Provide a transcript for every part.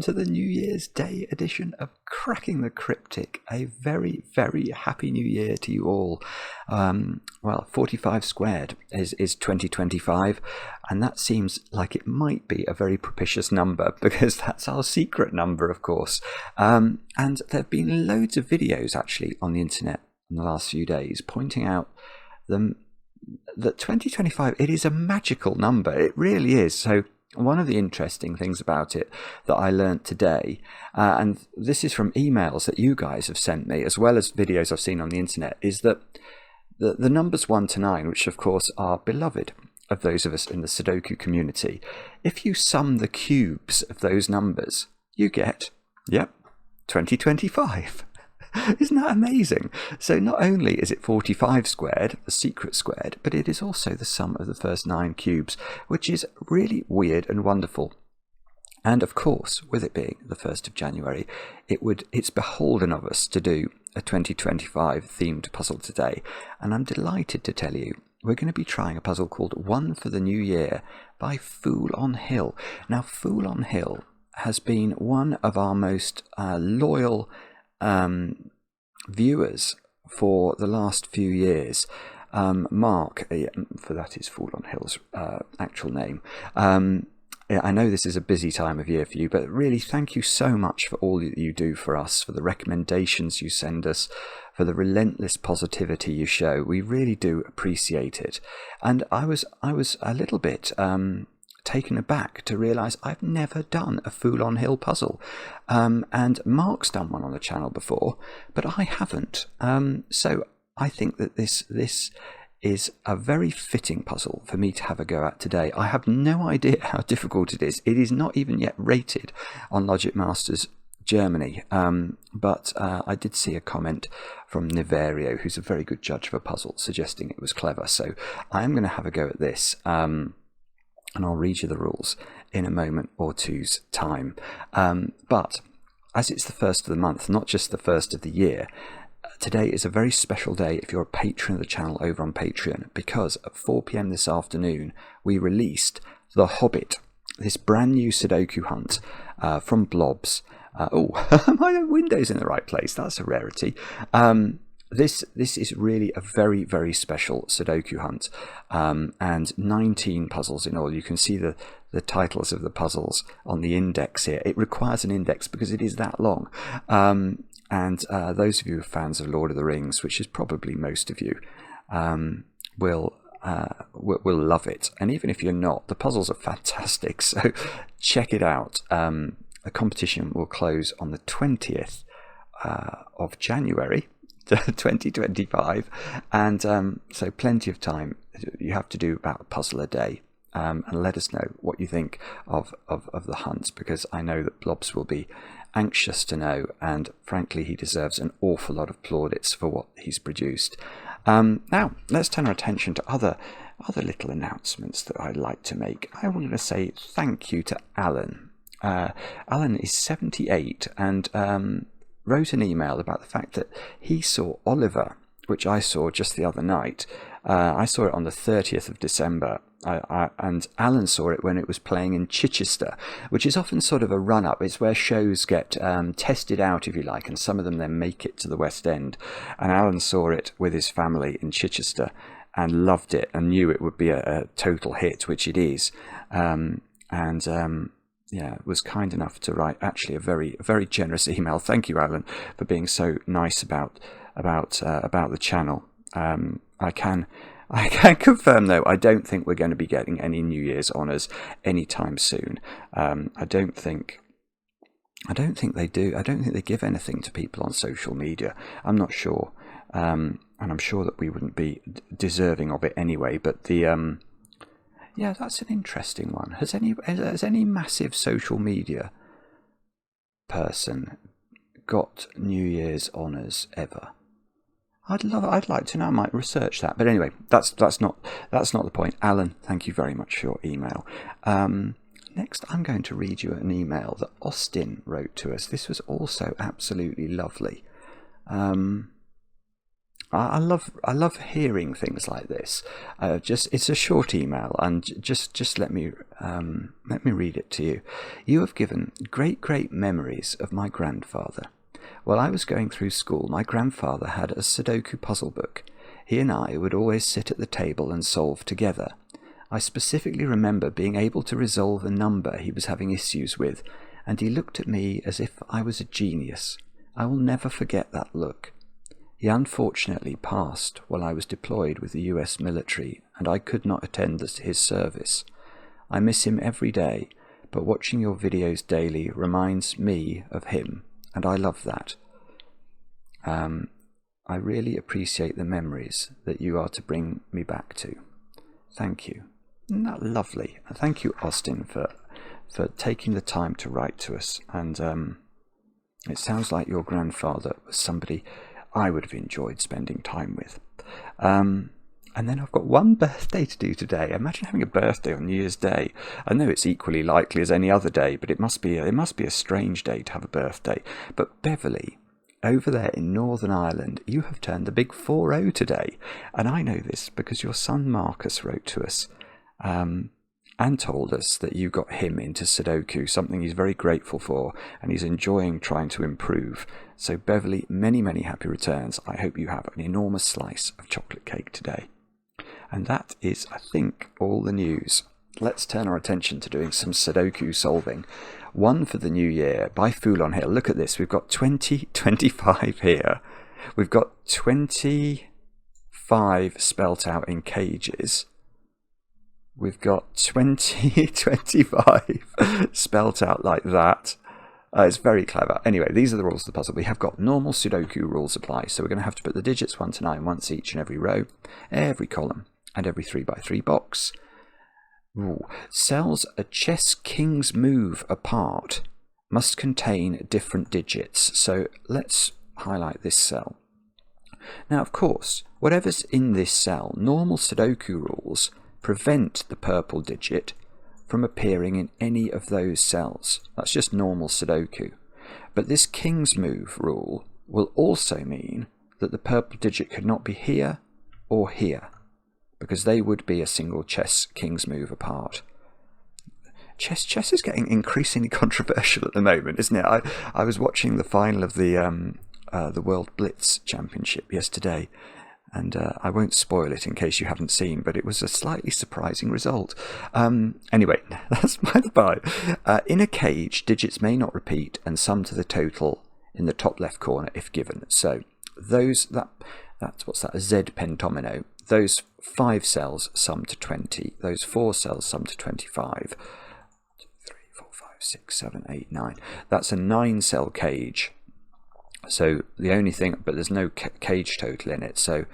to the New Year's Day edition of Cracking the Cryptic. A very, very happy New Year to you all. Well, 45 squared is 2025, and that seems like it might be a very propitious number because that's our secret number, of course. And there have been loads of videos actually on the internet in the last few days pointing out that 2025, it is a magical number. It really is. So one of the interesting things about it that I learned today, and this is from emails that you guys have sent me, as well as videos I've seen on the internet, is that the numbers 1 to 9, which of course are beloved of those of us in the Sudoku community, if you sum the cubes of those numbers, you get, 2025. Isn't that amazing? So not only is it 45 squared, the secret squared, but it is also the sum of the first 9 cubes, which is really weird and wonderful. And of course, with it being the 1st of January, it's beholden of us to do a 2025 themed puzzle today. And I'm delighted to tell you, we're going to be trying a puzzle called One for the New Year by Fool on Hill. Now, Fool on Hill has been one of our most loyal viewers for the last few years. Mark, for that is Fool on Hill's actual name. I know this is a busy time of year for you, but really thank you so much for all that you do for us, for the recommendations you send us, for the relentless positivity you show. We really do appreciate it. And I was a little bit taken aback to realise I've never done a Fool on Hill puzzle, and Mark's done one on the channel before, but I haven't. So I think that this is a very fitting puzzle for me to have a go at today. I have no idea how difficult it is. It is not even yet rated on Logic Masters Germany, but I did see a comment from Niverio, who's a very good judge of a puzzle, suggesting it was clever. So I am going to have a go at this. And I'll read you the rules in a moment or two's time. But as it's the 1st of the month, not just the 1st of the year, today is a very special day if you're a patron of the channel over on Patreon, because at 4 p.m. this afternoon, we released The Hobbit, this brand new Sudoku hunt from Blobz. My window's in the right place. That's a rarity. This is really a very, very special Sudoku hunt, and 19 puzzles in all. You can see the titles of the puzzles on the index here. It requires an index because it is that long. And those of you who are fans of Lord of the Rings, which is probably most of you, will love it. And even if you're not, the puzzles are fantastic. So check it out. The competition will close on the 20th of January. 2025, and so plenty of time. You have to do about a puzzle a day, and let us know what you think of the hunt, because I know that Blobz will be anxious to know, and frankly he deserves an awful lot of plaudits for what he's produced. Now let's turn our attention to other little announcements that I'd like to make. I want to say thank you to Alan. Alan is 78 and wrote an email about the fact that he saw Oliver, which I saw just the other night. I saw it on the 30th of December, and Alan saw it when it was playing in Chichester, which is often sort of a run-up. It's where shows get tested out, if you like, and some of them then make it to the West End. And Alan saw it with his family in Chichester and loved it and knew it would be a total hit, which it is. Was kind enough to write actually a very generous email. Thank you, Alan, for being so nice about the channel. I can confirm though, I don't think we're going to be getting any New Year's honours anytime soon. I don't think they do. I don't think they give anything to people on social media. I'm not sure, and I'm sure that we wouldn't be deserving of it anyway. But the yeah, that's an interesting one. Has any massive social media person got New Year's honours ever? I'd like to know. I might research that. But anyway, that's not the point. Alan, thank you very much for your email. Next, I'm going to read you an email that Austin wrote to us. This was also absolutely lovely. I love hearing things like this. It's a short email, and just let me read it to you. You have given great memories of my grandfather. While I was going through school, my grandfather had a Sudoku puzzle book. He and I would always sit at the table and solve together. I specifically remember being able to resolve a number he was having issues with, and he looked at me as if I was a genius. I will never forget that look. He unfortunately passed while I was deployed with the US military, and I could not attend his service. I miss him every day, but watching your videos daily reminds me of him, and I love that. I really appreciate the memories that you are to bring me back to. Thank you. Isn't that lovely? Thank you, Austin, for taking the time to write to us. And it sounds like your grandfather was somebody I would have enjoyed spending time with. And then I've got one birthday to do today. Imagine having a birthday on New Year's Day. I know it's equally likely as any other day, but it must be a strange day to have a birthday. But Beverly, over there in Northern Ireland, you have turned the big 4-0 today. And I know this because your son Marcus wrote to us and told us that you got him into Sudoku, something he's very grateful for, and he's enjoying trying to improve. So Beverly, many happy returns. I hope you have an enormous slice of chocolate cake today. And that is, I think, all the news. Let's turn our attention to doing some Sudoku solving. One for the new year by Fool on Hill. Look at this. We've got 2025 here. We've got 25 spelt out in cages. We've got 2025 spelt out like that. It's very clever. Anyway, these are the rules of the puzzle. We have got normal Sudoku rules apply. So we're going to have to put the digits 1 to 9 once each in every row, every column, and every 3x3 box. Ooh. Cells a chess king's move apart must contain different digits. So let's highlight this cell. Now, of course, whatever's in this cell, normal Sudoku rules prevent the purple digit from appearing in any of those cells. That's just normal Sudoku. But this king's move rule will also mean that the purple digit could not be here or here, because they would be a single chess king's move apart. Chess is getting increasingly controversial at the moment, isn't it? I was watching the final of the World Blitz Championship yesterday, and I won't spoil it in case you haven't seen, but it was a slightly surprising result. Anyway, that's by the by. In a cage, digits may not repeat and sum to the total in the top left corner if given. So that's what's that? A Z pentomino. Those 5 cells sum to 20. Those 4 cells sum to 25. 2, 3, 4, 5, 6, 7, 8, 9. That's a 9-cell cage. So the only thing, but there's no cage total in it. So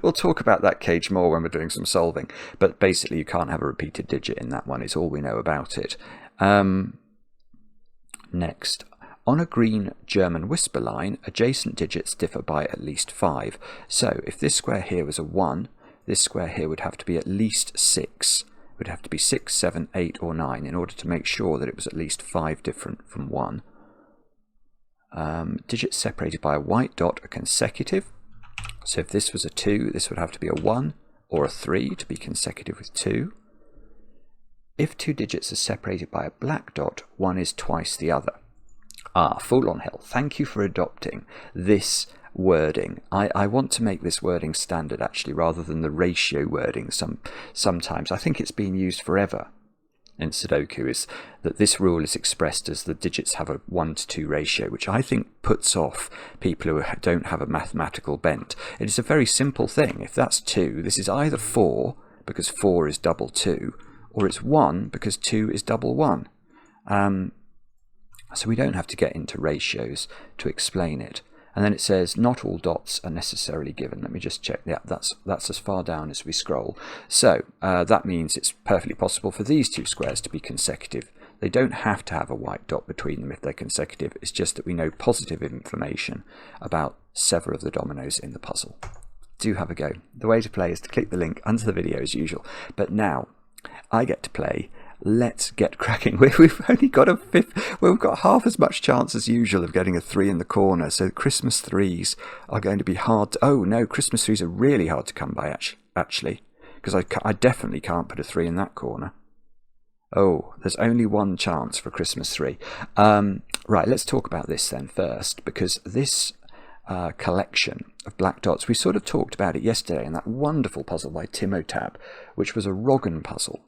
we'll talk about that cage more when we're doing some solving. But basically, you can't have a repeated digit in that one. It's all we know about it. Next, on a green German whisper line, adjacent digits differ by at least 5. So if this square here was a 1, this square here would have to be at least 6. It would have to be 6, 7, 8, or 9 in order to make sure that it was at least 5 different from 1. Digits separated by a white dot are consecutive. So if this was a 2, this would have to be a 1 or a 3 to be consecutive with 2. If 2 digits are separated by a black dot, one is twice the other. Fool on Hill, thank you for adopting this wording. I want to make this wording standard actually, rather than the ratio wording sometimes. I think it's been used forever in Sudoku, is that this rule is expressed as the digits have a 1-to-2 ratio, which I think puts off people who don't have a mathematical bent. It is a very simple thing. If that's 2, this is either 4, because 4 is double 2, or it's 1, because 2 is double 1. So we don't have to get into ratios to explain it. And then it says, not all dots are necessarily given. Let me just check. Yeah, that's as far down as we scroll. So that means it's perfectly possible for these 2 squares to be consecutive. They don't have to have a white dot between them if they're consecutive. It's just that we know positive information about several of the dominoes in the puzzle. Do have a go. The way to play is to click the link under the video as usual. But now I get to play let's get cracking. We've only got a fifth. We've got half as much chance as usual of getting a 3 in the corner. So Christmas 3s are going to be hard. Oh no, Christmas 3s are really hard to come by actually, because I definitely can't put a 3 in that corner. Oh, there's only one chance for Christmas 3. Right, let's talk about this then first, because this collection of black dots, we sort of talked about it yesterday in that wonderful puzzle by Timotab, which was a Roggen puzzle.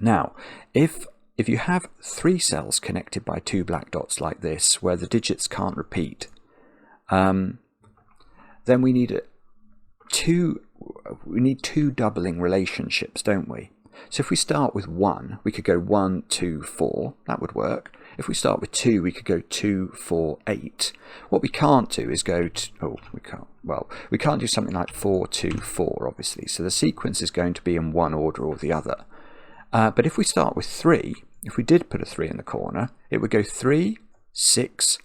Now, if you have 3 cells connected by 2 black dots like this, where the digits can't repeat, then we need two doubling relationships, don't we? So if we start with 1, we could go 1, 2, 4. That would work. If we start with 2, we could go 2, 4, 8. What we can't do is go to... we can't do something like 4, 2, 4, obviously. So the sequence is going to be in one order or the other. But if we start with 3, if we did put a 3 in the corner, it would go 3, 6,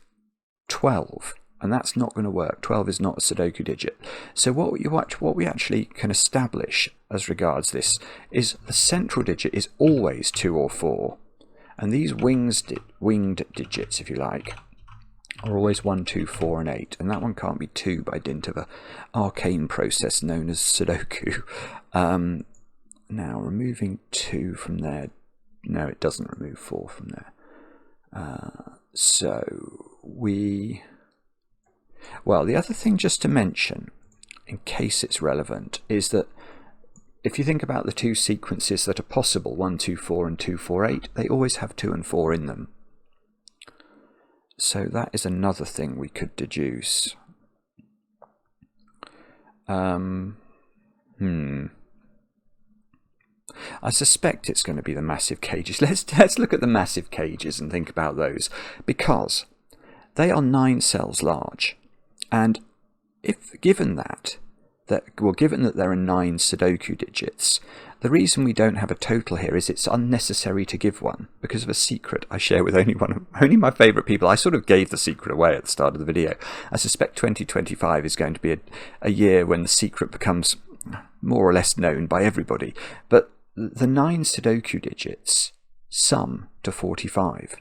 12. And that's not going to work. 12 is not a Sudoku digit. So what we actually can establish as regards this is the central digit is always 2 or 4. And these winged digits, if you like, are always 1, 2, 4, and 8. And that one can't be 2 by dint of an arcane process known as Sudoku. Now, removing 2 from there. No, it doesn't remove 4 from there. Well, the other thing just to mention, in case it's relevant, is that if you think about the 2 sequences that are possible, 1, 2, 4 and 2, 4, 8, they always have 2 and 4 in them. So that is another thing we could deduce. I suspect it's going to be the massive cages. Let's look at the massive cages and think about those, because they are 9 cells large. And given that there are 9 Sudoku digits, the reason we don't have a total here is it's unnecessary to give one because of a secret I share with only my favourite people. I sort of gave the secret away at the start of the video. I suspect 2025 is going to be a year when the secret becomes more or less known by everybody. But the 9 Sudoku digits sum to 45.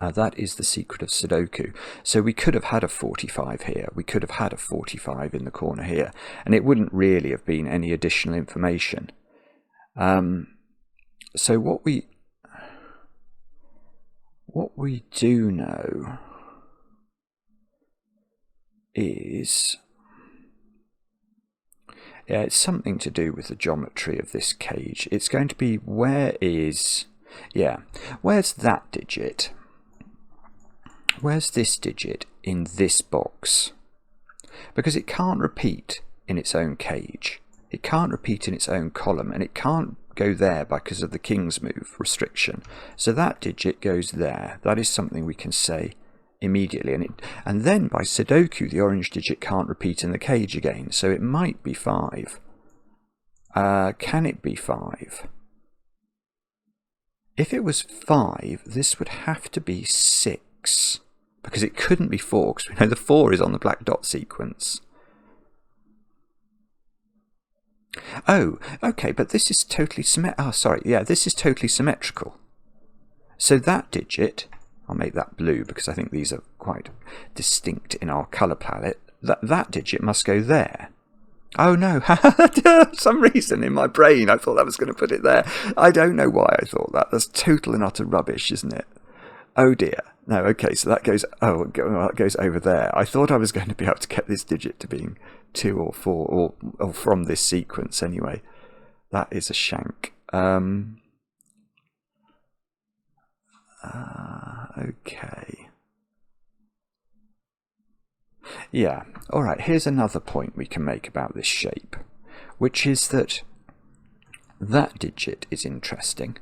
That is the secret of Sudoku. So we could have had a 45 here. We could have had a 45 in the corner here. And it wouldn't really have been any additional information. So what we do know is... yeah, it's something to do with the geometry of this cage. It's going to be where's that digit? Where's this digit in this box? Because it can't repeat in its own cage. It can't repeat in its own column, and it can't go there because of the king's move restriction. So that digit goes there. That is something we can say immediately. And then by Sudoku, the orange digit can't repeat in the cage again. So it might be 5. Can it be 5? If it was 5, this would have to be 6. Because it couldn't be 4, because we know the 4 is on the black dot sequence. Oh, okay, but this is totally this is totally symmetrical. So that digit, I'll make that blue because I think these are quite distinct in our colour palette. That digit must go there. Oh no, for some reason in my brain I thought I was going to put it there. I don't know why I thought that. That's total and utter rubbish, isn't it? Oh dear. No, okay, so that goes, it goes over there. I thought I was going to be able to get this digit to being 2 or 4, or from this sequence anyway. That is a shank. Okay. Yeah, alright, here's another point we can make about this shape, which is that digit is interesting.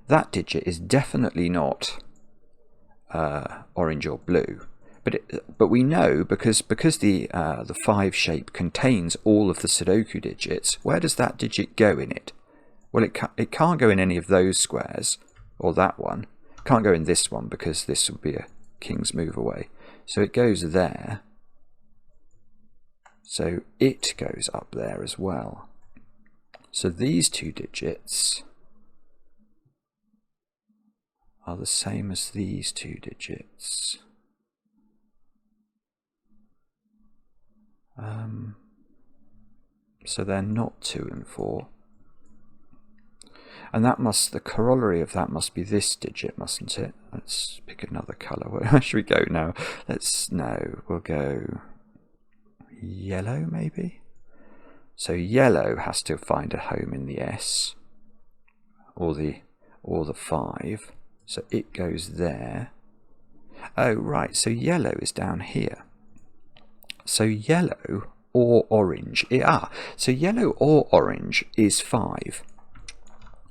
That digit is definitely not orange or blue, but we know because the 5 shape contains all of the Sudoku digits. Where does that digit go in it? Well, it can't go in any of those squares, or that one. It can't go in this one because this would be a king's move away. So it goes there. So it goes up there as well. So these 2 digits are the same as these two digits. So they're not 2 and 4. And that must, the corollary of that must be this digit, mustn't it? Let's pick another colour. Where should we go now? We'll go yellow maybe? So yellow has to find a home in the S, or the 5. So it goes there. Oh right, so yellow is down here. So yellow or orange, so yellow or orange is 5.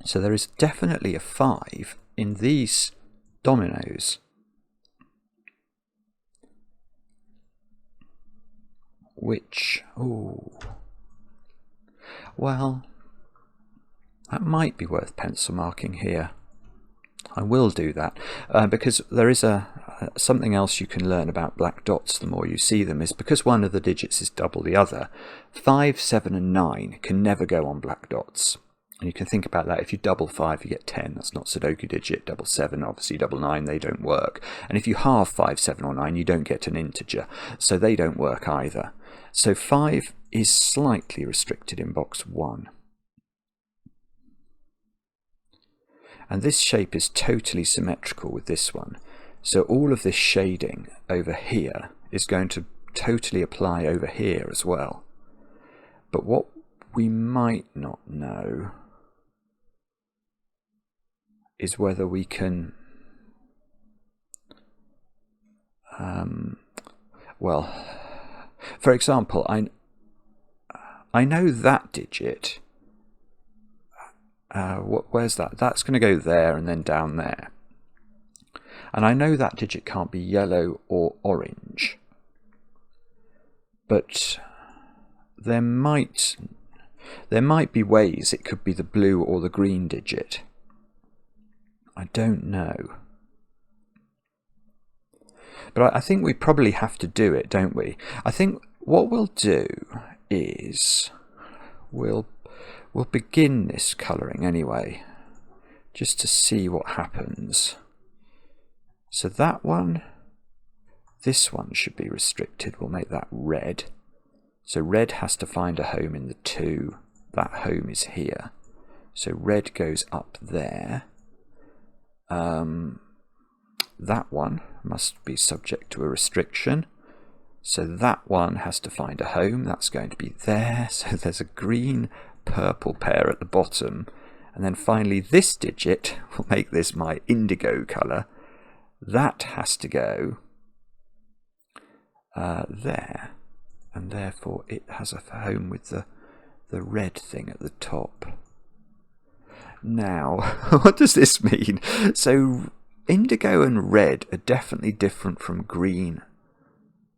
So there is definitely a 5 in these dominoes. Which, well, that might be worth pencil marking here. I will do that because there is something else you can learn about black dots the more you see them, is because one of the digits is double the other. 5, 7 and 9 can never go on black dots. And you can think about that. If you double 5, you get 10. That's not Sudoku digit. Double 7, obviously double 9, they don't work. And if you halve 5, 7 or 9, you don't get an integer. So they don't work either. So 5 is slightly restricted in box 1. And this shape is totally symmetrical with this one. So all of this shading over here is going to totally apply over here as well. But what we might not know is whether we can, well, for example, I know that digit. Where's that? That's going to go there and then down there. And I know that digit can't be yellow or orange. But there might be ways it could be the blue or the green digit. I don't know. But I think we probably have to do it, don't we? I think what we'll do is we'll begin this colouring anyway, just to see what happens. So that one, this one should be restricted. We'll make that red. So red has to find a home in the 2. That home is here. So red goes up there. That one must be subject to a restriction. So that one has to find a home. That's going to be there. So there's a green purple pair at the bottom, and then finally this digit, will make this my indigo colour, that has to go there, and therefore it has a home with the red thing at the top. Now what does this mean? So indigo and red are definitely different from green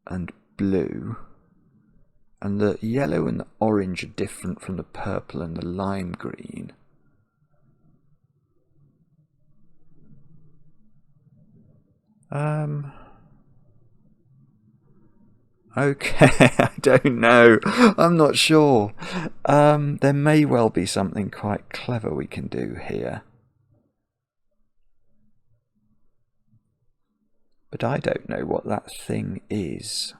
and blue. And the yellow and the orange are different from the purple and the lime green. Okay, I don't know. I'm not sure. There may well be something quite clever we can do here. But I don't know what that thing is.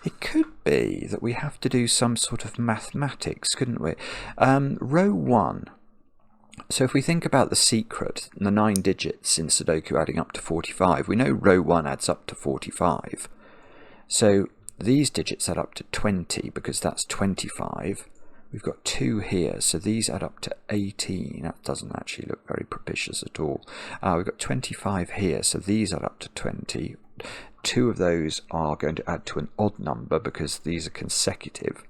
It could be that we have to do some sort of mathematics, couldn't we? Row 1. So if we think about the secret, the 9 digits in Sudoku adding up to 45, we know row 1 adds up to 45. So these digits add up to 20 because that's 25. We've got 2 here, so these add up to 18. That doesn't actually look very propitious at all. We've got 25 here, so these add up to 20. 2 of those are going to add to an odd number because these are consecutive.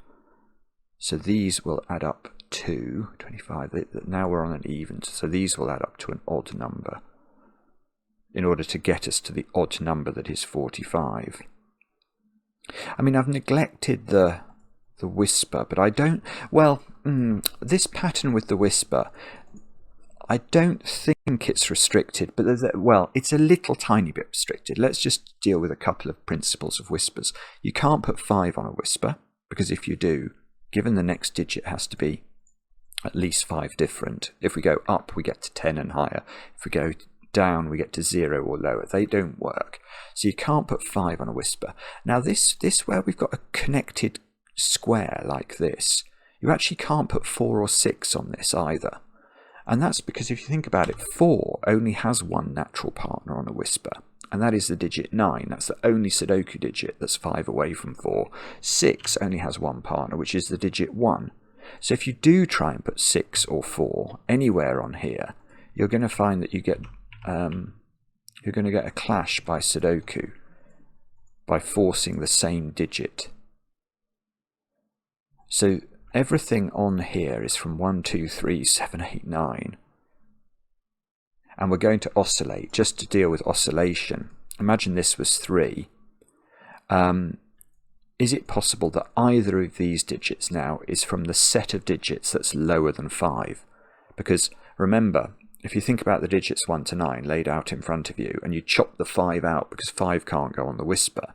So these will add up to 25. Now we're on an even, so these will add up to an odd number in order to get us to the odd number that is 45. I mean, I've neglected the whisper, but I don't, well, this pattern with the whisper, I don't think it's restricted, but it's a little tiny bit restricted. Let's just deal with a couple of principles of whispers. You can't put 5 on a whisper, because if you do, given the next digit has to be at least 5 different. If we go up, we get to 10 and higher. If we go down, we get to 0 or lower. They don't work. So you can't put 5 on a whisper. Now this where we've got a connected square like this, you actually can't put 4 or 6 on this either. And that's because if you think about it, 4 only has one natural partner on a whisper, and that is the digit 9. That's the only Sudoku digit that's 5 away from 4. 6 only has one partner, which is the digit 1. So if you do try and put 6 or 4 anywhere on here, you're going to find that you're going to get a clash by Sudoku by forcing the same digit. So everything on here is from 1, 2, 3, 7, 8, 9. And we're going to oscillate just to deal with oscillation. Imagine this was 3. Is it possible that either of these digits now is from the set of digits that's lower than 5? Because remember, if you think about the digits 1 to 9 laid out in front of you, and you chop the 5 out because 5 can't go on the whisper,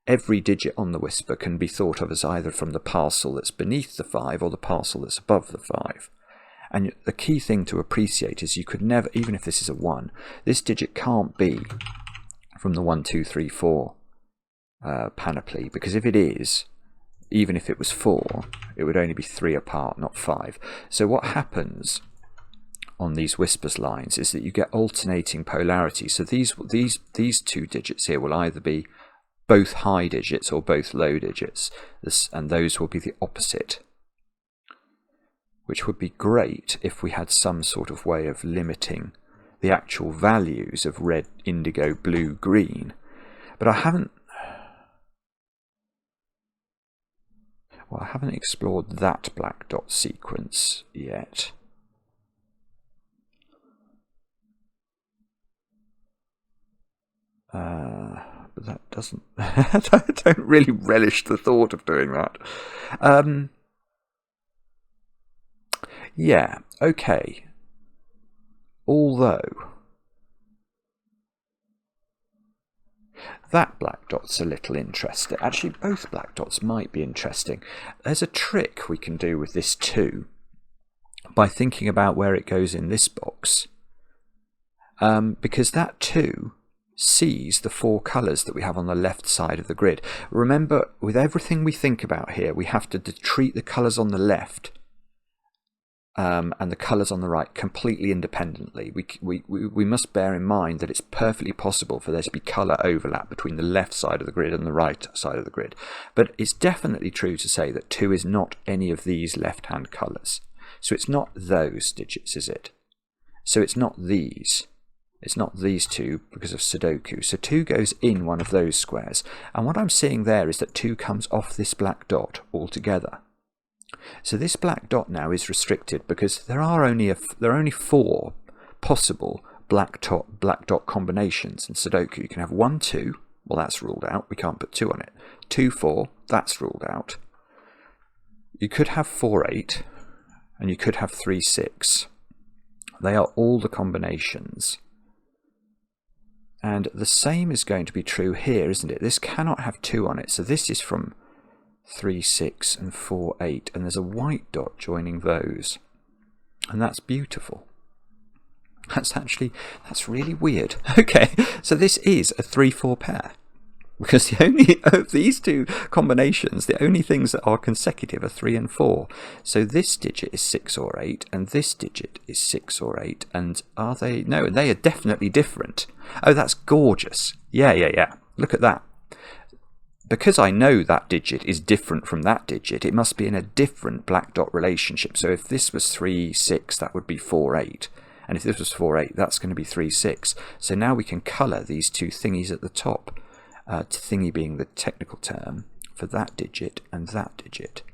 every digit on the whisper can be thought of as either from the parcel that's beneath the 5 or the parcel that's above the 5. And the key thing to appreciate is you could never, even if this is a 1, this digit can't be from the 1, 2, 3, 4 panoply, because if it is, even if it was 4, it would only be 3 apart, not 5. So what happens on these whispers lines is that you get alternating polarity. So these two digits here will either be both high digits or both low digits, and those will be the opposite, which would be great if we had some sort of way of limiting the actual values of red, indigo, blue, green. But I haven't explored that black dot sequence yet. But that doesn't... I don't really relish the thought of doing that. Yeah, okay. Although that black dot's a little interesting. Actually, both black dots might be interesting. There's a trick we can do with this too, by thinking about where it goes in this box. Because that too sees the 4 colours that we have on the left side of the grid. Remember, with everything we think about here, we have to treat the colours on the left and the colours on the right completely independently. We must bear in mind that it's perfectly possible for there to be colour overlap between the left side of the grid and the right side of the grid. But it's definitely true to say that 2 is not any of these left-hand colours. So it's not those digits, is it? So it's not these. It's not these 2 because of Sudoku. So 2 goes in one of those squares. And what I'm seeing there is that 2 comes off this black dot altogether. So this black dot now is restricted because there are only 4 possible black dot combinations in Sudoku. You can have 1, 2. Well, that's ruled out. We can't put 2 on it. 2, 4. That's ruled out. You could have 4, 8. And you could have 3, 6. They are all the combinations. And the same is going to be true here, isn't it? This cannot have 2 on it. So this is from 3, 6 and 4, 8. And there's a white dot joining those. And that's beautiful. That's really weird. Okay, so this is a 3, 4 pair. Because the only of these 2 combinations, the only things that are consecutive are 3 and 4. So this digit is 6 or 8, and this digit is 6 or 8. And are they? No, they are definitely different. Oh, that's gorgeous. Yeah. Look at that. Because I know that digit is different from that digit, it must be in a different black dot relationship. So if this was 3, 6, that would be 4, 8. And if this was 4, 8, that's going to be 3, 6. So now we can colour these 2 thingies at the top. Thingy being the technical term for that digit and that digit.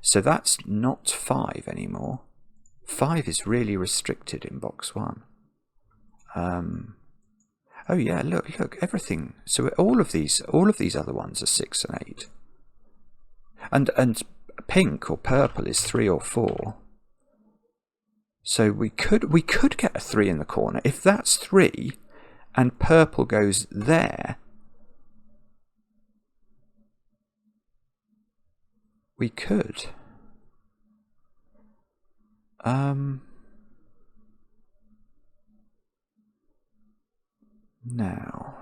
So that's not 5 anymore. 5 is really restricted in box 1. Oh yeah, look, everything. So all of these other ones are 6 and 8. And pink or purple is 3 or 4. So we could get a 3 in the corner. If that's 3 and purple goes there, we could. Now,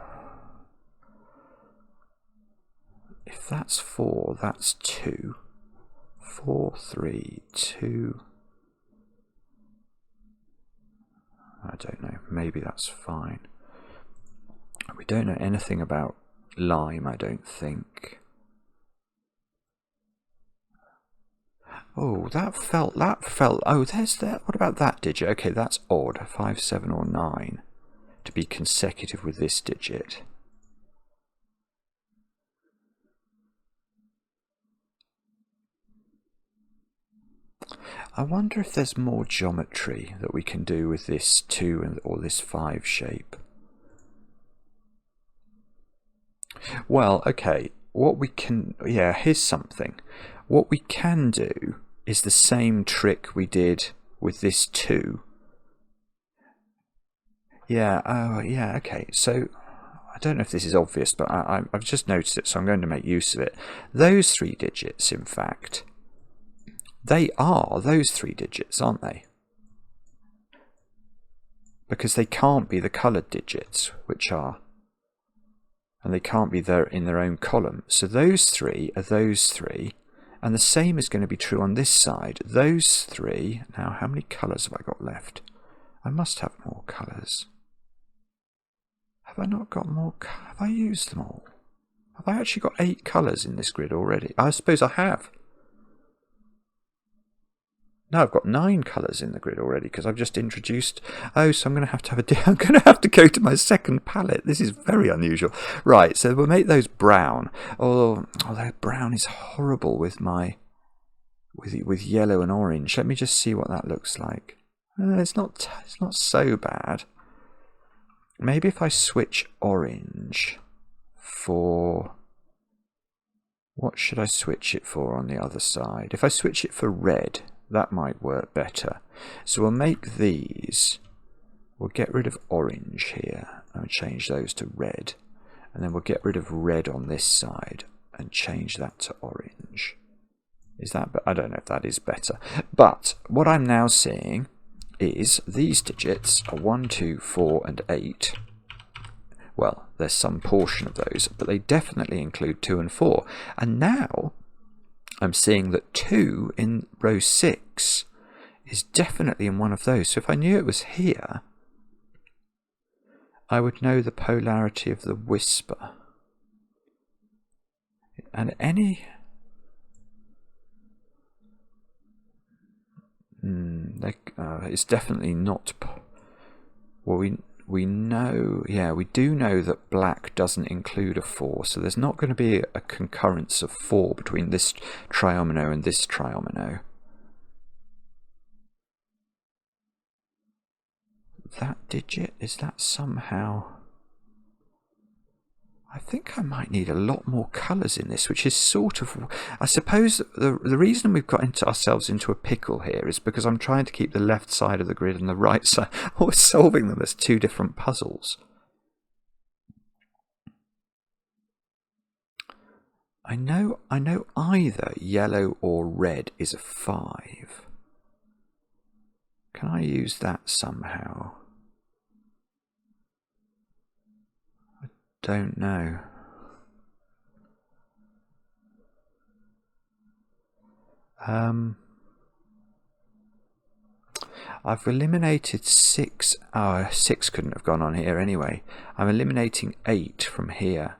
if that's 4, that's 2. 4, 3, 2. I don't know. Maybe that's fine. We don't know anything about lime, I don't think. Oh, that felt, oh, there's that. What about that digit? Okay, that's odd. 5, 7, or 9 to be consecutive with this digit. I wonder if there's more geometry that we can do with this 2 or this 5 shape. Well, okay, what we can, yeah, here's something. What we can do is the same trick we did with this 2. Yeah, oh, yeah, okay, so I don't know if this is obvious, but I've just noticed it, so I'm going to make use of it. Those 3 digits, in fact, they are those 3 digits, aren't they? Because they can't be the coloured digits, which are, and they can't be there in their own column. So those 3 are those 3, and the same is going to be true on this side. Those 3, now how many colours have I got left? I must have more colours. Have I not got more? Have I used them all? Have I actually got 8 colours in this grid already? I suppose I have. No, I've got 9 colours in the grid already because I've just introduced. Oh, so I'm going to have I'm going to have to go to my second palette. This is very unusual. Right, so we'll make those brown. Oh, that brown is horrible with my with yellow and orange. Let me just see what that looks like. It's not so bad. Maybe if I switch orange for, what should I switch it for on the other side? If I switch it for red, that might work better. So we'll make these, we'll get rid of orange here and change those to red, and then we'll get rid of red on this side and change that to orange. Is that, I don't know if that is better, but what I'm now seeing is these digits are 1, 2, 4 and 8. Well, there's some portion of those, but they definitely include 2 and 4. And now I'm seeing that 2 in row 6 is definitely in one of those. So if I knew it was here, I would know the polarity of the whisper. And any... it's definitely not... Well, we know... Yeah, we do know that black doesn't include a 4, so there's not going to be a concurrence of 4 between this triomino and this triomino. That digit, is that somehow... I think I might need a lot more colours in this, which is sort of... I suppose the reason we've got ourselves into a pickle here is because I'm trying to keep the left side of the grid and the right side, or solving them as 2 different puzzles. I know either yellow or red is a 5. Can I use that somehow? Don't know. I've eliminated 6. Oh, 6 couldn't have gone on here anyway. I'm eliminating 8 from here.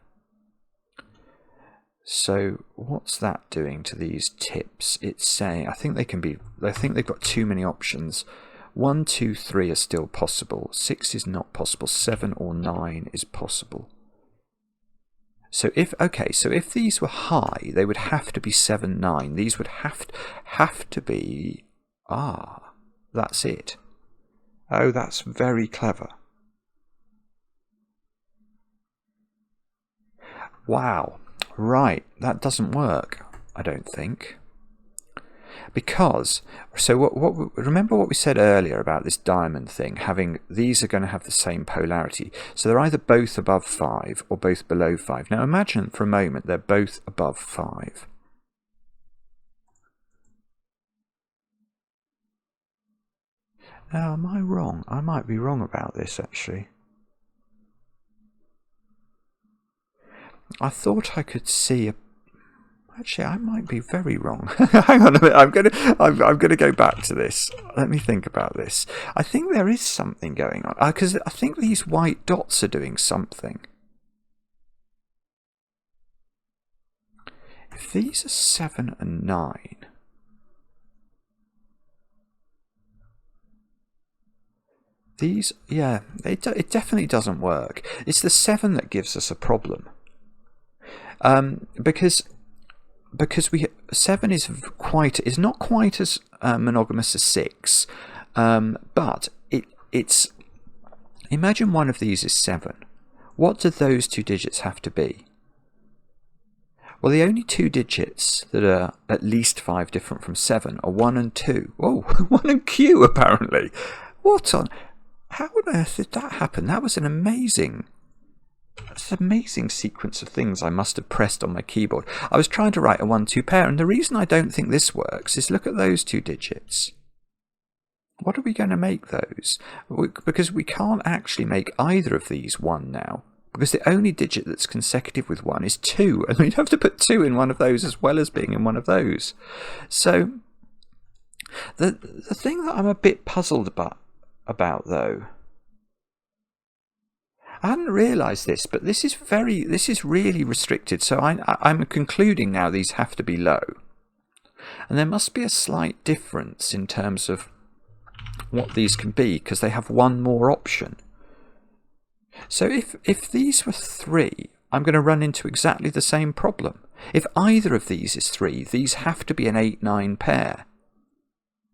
So what's that doing to these tips? It's saying, I think they've got too many options. 1, 2, 3 are still possible. 6 is not possible. 7 or 9 is possible. So if these were high, they would have to be 7, 9. These would have to be... Ah, that's it. Oh, that's very clever. Wow. Right, that doesn't work, I don't think. Because, so remember what we said earlier about this diamond thing, having, these are going to have the same polarity. So they're either both above 5 or both below 5. Now imagine for a moment they're both above 5. Now, am I wrong? I might be wrong about this, actually. I thought I could see a... Actually, I might be very wrong. Hang on a minute. I'm gonna go back to this. Let me think about this. I think there is something going on because I think these white dots are doing something. If these are 7 and 9, these, yeah, it definitely doesn't work. It's the 7 that gives us a problem. Because 7 is not quite as monogamous as 6, but it's imagine one of these is 7. What do those 2 digits have to be? Well, the only 2 digits that are at least 5 different from 7 are 1 and 2. Oh, 1 and Q apparently. What on? How on earth did that happen? That was an amazing. That's an amazing sequence of things I must have pressed on my keyboard. I was trying to write a 1-2 pair, and the reason I don't think this works is look at those 2 digits. What are we going to make those? Because we can't actually make either of these 1 now. Because the only digit that's consecutive with 1 is 2, and we'd have to put 2 in one of those as well as being in one of those. So, the thing that I'm a bit puzzled about though, I hadn't realised this, but this is really restricted. So I'm concluding now these have to be low, and there must be a slight difference in terms of what these can be because they have one more option. So if these were 3, I'm going to run into exactly the same problem. If either of these is 3, these have to be an 8-9 pair,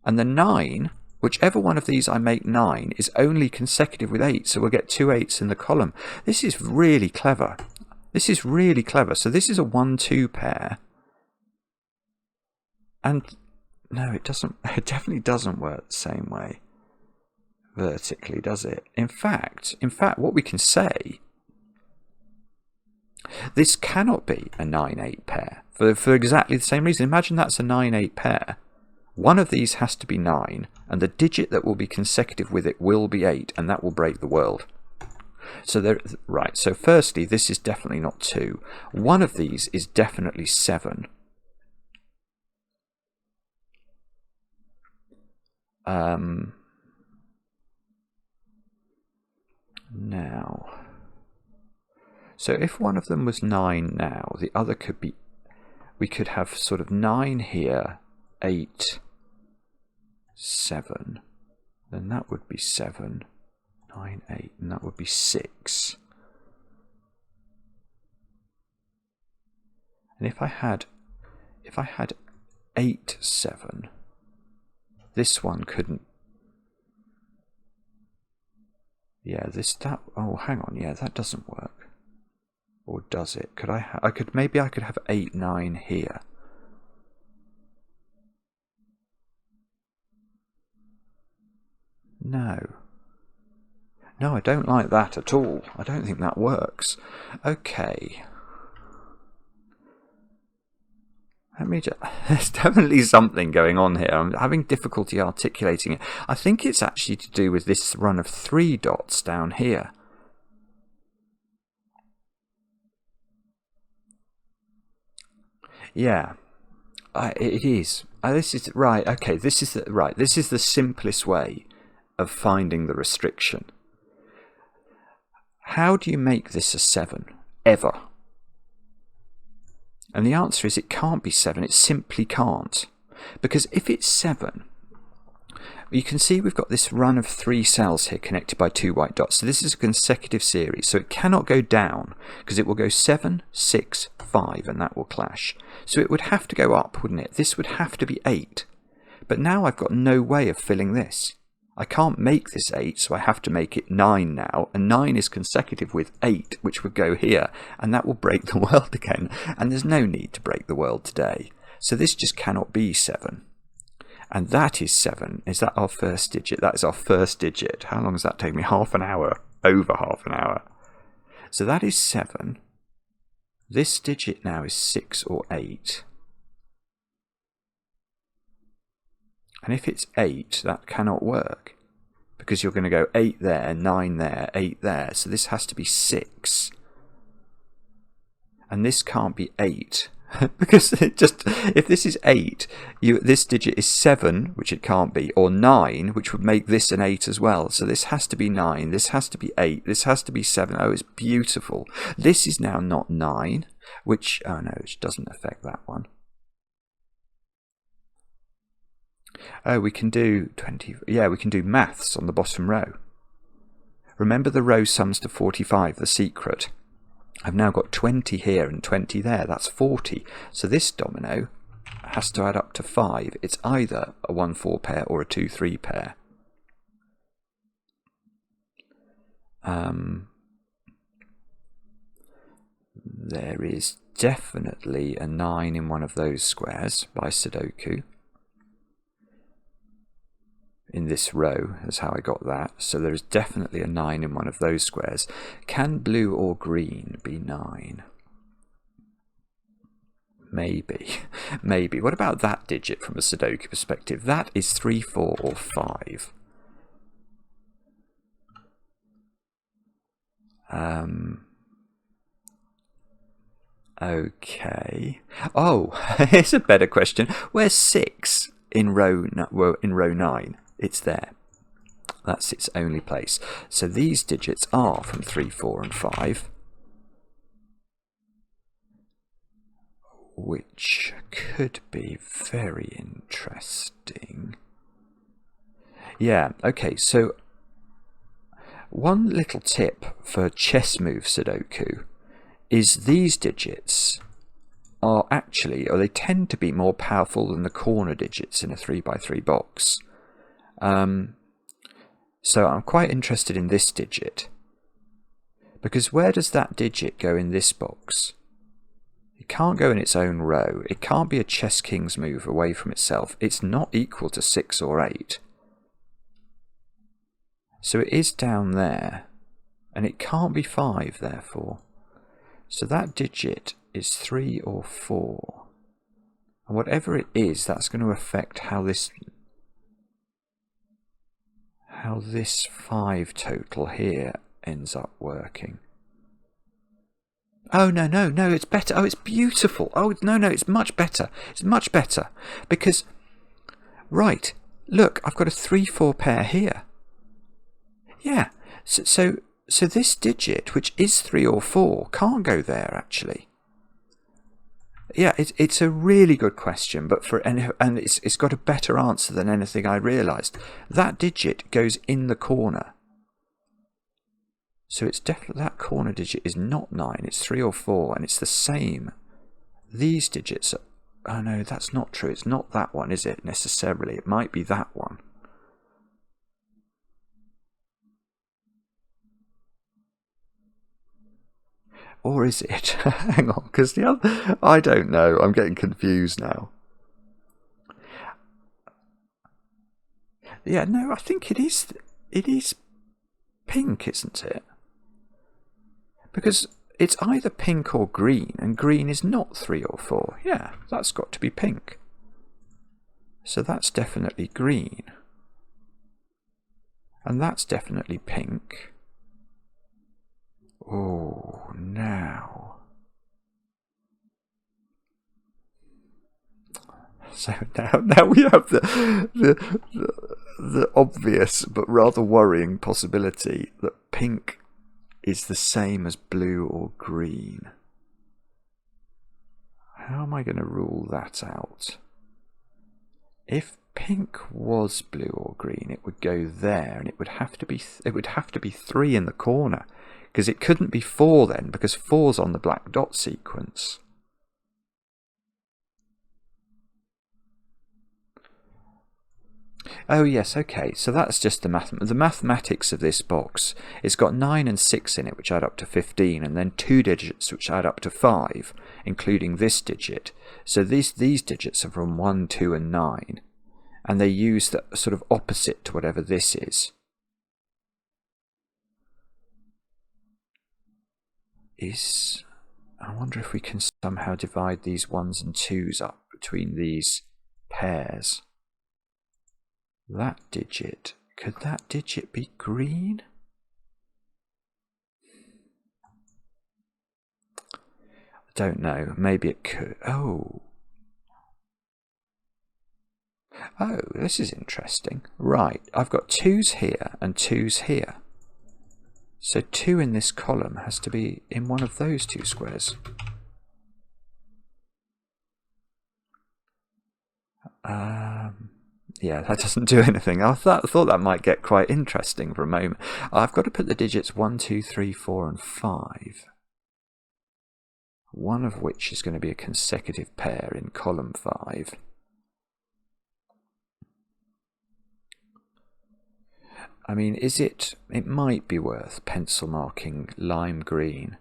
and the 9. Whichever one of these I make 9 is only consecutive with 8, so we'll get 2 8s in the column. This is really clever. This is really clever. So this is a 1-2 pair. And no, it doesn't. It definitely doesn't work the same way vertically, does it? In fact, what we can say, this cannot be a 9-8 pair for exactly the same reason. Imagine that's a 9-8 pair. One of these has to be 9, and the digit that will be consecutive with it will be 8, and that will break the world. So right. So firstly, this is definitely not 2. One of these is definitely 7. Now, so if one of them was 9 now, the other could be, we could have sort of 9 here, 8, 7, then that would be 7, 9, 8, and that would be 6. And if I had 8, 7, this one couldn't. Yeah, oh, hang on, yeah, that doesn't work. Or does it? Maybe I could have 8, 9 here. No, I don't like that at all. I don't think that works. Okay. There's definitely something going on here. I'm having difficulty articulating it. I think it's actually to do with this run of 3 dots down here. Yeah, it is. This is right. Okay, this is the simplest way of finding the restriction. How do you make this a 7 ever? And the answer is it can't be 7. It simply can't. Because if it's 7, you can see we've got this run of 3 cells here connected by 2 white dots. So this is a consecutive series. So it cannot go down because it will go 7, 6, 5, and that will clash. So it would have to go up, wouldn't it? This would have to be 8. But now I've got no way of filling this. I can't make this 8, so I have to make it 9 now, and 9 is consecutive with 8, which would go here, and that will break the world again, and there's no need to break the world today. So this just cannot be 7. And that is 7. Is that our first digit? That is our first digit. How long does that take me? Half an hour. Over half an hour. So that is 7. This digit now is 6 or 8. And if it's 8, that cannot work. because you're going to go 8 there, 9 there, 8 there. So this has to be 6. And this can't be 8. Because if this is 8, this digit is 7, which it can't be, or 9, which would make this an 8 as well. So this has to be 9, this has to be 8, this has to be 7. Oh, it's beautiful. This is now not 9, which, oh no, it doesn't affect that one. Oh, we can do 20, yeah, we can do maths on the bottom row. Remember the row sums to 45, the secret. I've now got 20 here and 20 there, that's 40. So this domino has to add up to 5. It's either a 1-4 pair or a 2-3 pair. There is definitely a 9 in one of those squares by Sudoku. In this row, that's how I got that. So there is definitely a 9 in one of those squares. Can blue or green be 9? Maybe. Maybe. What about that digit from a Sudoku perspective? That is 3, 4 or 5. Okay. Oh, here's a better question. Where's 6 in row 9? It's there. That's its only place. So these digits are from 3, 4 and 5. Which could be very interesting. Yeah, okay, so one little tip for chess move Sudoku is these digits are actually, or they tend to be more powerful than the corner digits in a 3x3 box. So I'm quite interested in this digit, because where does that digit go in this box? It can't go in its own row. It can't be a chess king's move away from itself. It's not equal to 6 or 8. So it is down there, and it can't be 5 therefore. So that digit is 3 or 4. And whatever it is, that's going to affect how this 5 total here ends up working. Oh, no, no, no, it's better. Oh, it's beautiful. Oh, no, no, it's much better. It's much better. Because, right, look, I've got a 3, 4 pair here. Yeah, so this digit, which is 3 or 4, can't go there, actually. Yeah, it's a really good question, but and it's got a better answer than anything I realised. That digit goes in the corner. So it's definitely, that corner digit is not 9, it's 3 or 4, and it's the same. These digits are, oh no, that's not true. It's not that one, is it, necessarily? It might be that one. Or is it? Hang on, because the other, I don't know. I'm getting confused now. Yeah, no, I think it is pink, isn't it? Because it's either pink or green, and green is not 3 or 4. Yeah, that's got to be pink. So that's definitely green. And that's definitely pink. Oh, now. So now we have the obvious but rather worrying possibility that pink is the same as blue or green. How am I going to rule that out? If pink was blue or green, it would go there, and it would have to be 3 in the corner. Because it couldn't be 4 then, because 4's on the black dot sequence. Oh yes, okay, so that's just the mathematics of this box. It's got 9 and 6 in it, which add up to 15, and then 2 digits which add up to 5, including this digit. So these digits are from 1, 2 and 9, and they use the sort of opposite to whatever this is. I wonder if we can somehow divide these 1s and 2s up between these pairs. That digit Could that digit be green? I don't know. Maybe it could. Oh. Oh, this is interesting. Right, I've got 2's here and 2's here. So 2 in this column has to be in one of those 2 squares. Yeah, that doesn't do anything. I thought that might get quite interesting for a moment. I've got to put the digits 1, 2, 3, 4 and 5. One of which is going to be a consecutive pair in column 5. I mean, it might be worth pencil marking lime green.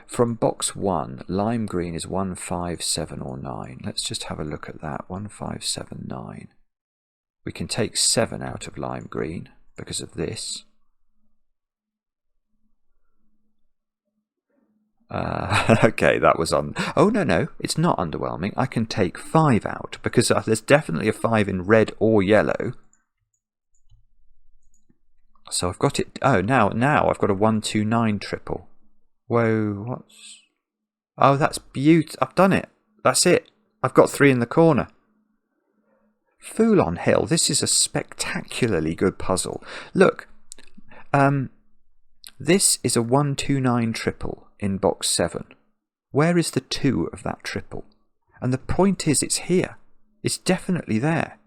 From box 1, lime green is 1, 5, 7 or 9. Let's just have a look at that. 1, 5, 7, 9. We can take 7 out of lime green because of this. Okay, that was on. Oh, no, it's not underwhelming. I can take 5 out because there's definitely a 5 in red or yellow. So I've got it. Oh, now I've got a 1, 2, 9 triple. Whoa, what's... Oh, that's beautiful. I've done it. That's it. I've got 3 in the corner. Fool on Hill. This is a spectacularly good puzzle. Look, this is a 1, 2, 9 triple in box 7. Where is the 2 of that triple? And the point is, it's here. It's definitely there.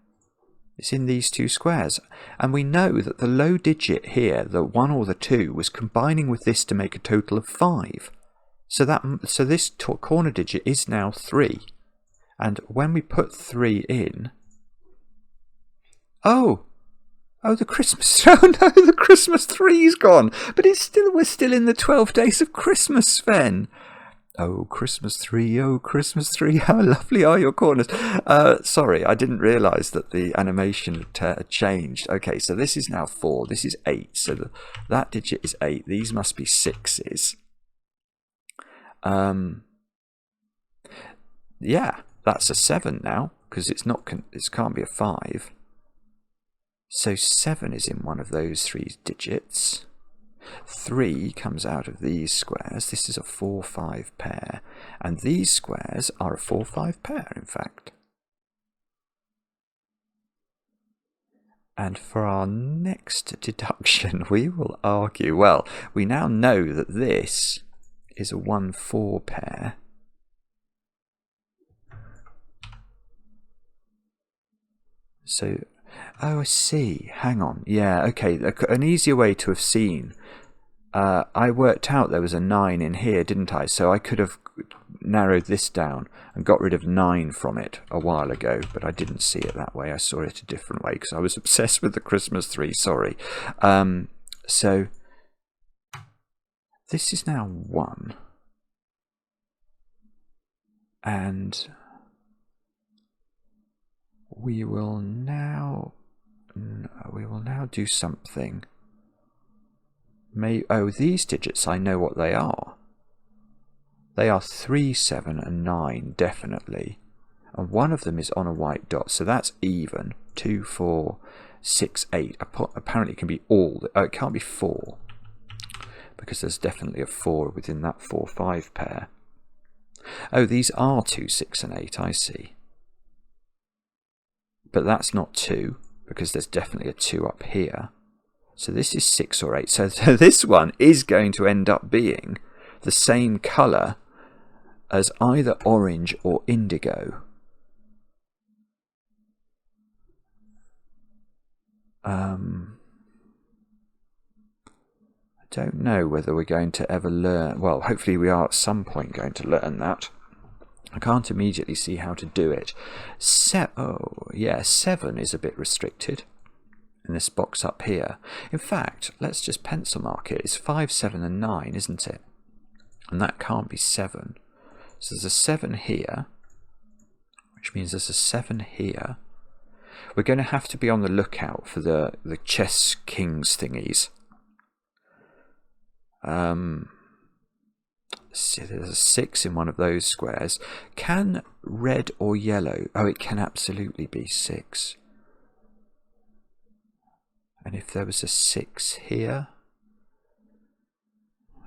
It's in these 2 squares. And we know that the low digit here, the 1 or the 2, was combining with this to make a total of 5. So this corner digit is now 3. And when we put 3 in... Oh, the Christmas... Oh no, the Christmas tree's gone. But we're still in the 12 days of Christmas, Sven. Oh, Christmas tree, how lovely are your corners. Sorry, I didn't realise that the animation had changed. Okay, so this is now 4, this is 8. So that digit is 8. These must be 6s. Yeah, that's a 7 now, because it can't be a 5. So 7 is in one of those 3 digits. 3 comes out of these squares. This is a 4, 5 pair. And these squares are a 4, 5 pair, in fact. And for our next deduction, we will argue, well, we now know that this is a 1, 4 pair. So... Oh, I see. Hang on. Yeah, okay. An easier way to have seen. I worked out there was a 9 in here, didn't I? So I could have narrowed this down and got rid of 9 from it a while ago, but I didn't see it that way. I saw it a different way because I was obsessed with the Christmas tree. Sorry. So this is now 1. And... we will now do something. These digits, I know what they are. They are 3, 7 and 9, definitely. And one of them is on a white dot, so that's even. 2, 4, 6, 8. Apparently it can be all. It can't be 4. Because there's definitely a 4 within that 4, 5 pair. Oh, these are 2, 6 and 8, I see. But that's not 2, because there's definitely a 2 up here. So this is 6 or 8. So this one is going to end up being the same colour as either orange or indigo. I don't know whether we're going to ever learn... Well, hopefully we are at some point going to learn that. I can't immediately see how to do it. 7 is a bit restricted in this box up here. In fact, let's just pencil mark it. It's 5, 7 and 9, isn't it? And that can't be 7. So there's a 7 here, which means there's a 7 here. We're going to have to be on the lookout for the chess kings thingies. See, there's a 6 in one of those squares. Can red or yellow... Oh, it can absolutely be 6. And if there was a 6 here,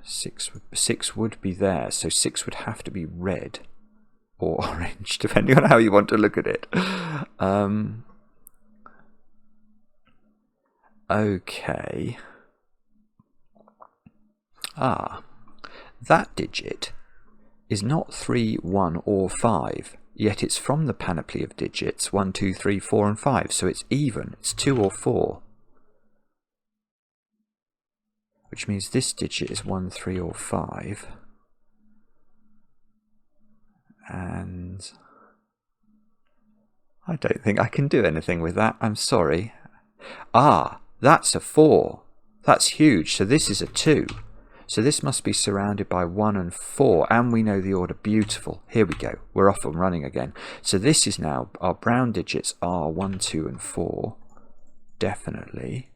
6 would be there, so 6 would have to be red or orange, depending on how you want to look at it. Okay. That digit is not 3, 1 or 5, yet it's from the panoply of digits 1, 2, 3, 4 and 5, so it's even, it's 2 or 4. Which means this digit is 1, 3 or 5. And I don't think I can do anything with that, I'm sorry. That's a 4. That's huge, so this is a 2. So this must be surrounded by 1 and 4, and we know the order. Beautiful. Here we go. We're off and running again. So this is now, our brown digits are 1, 2 and 4. Definitely.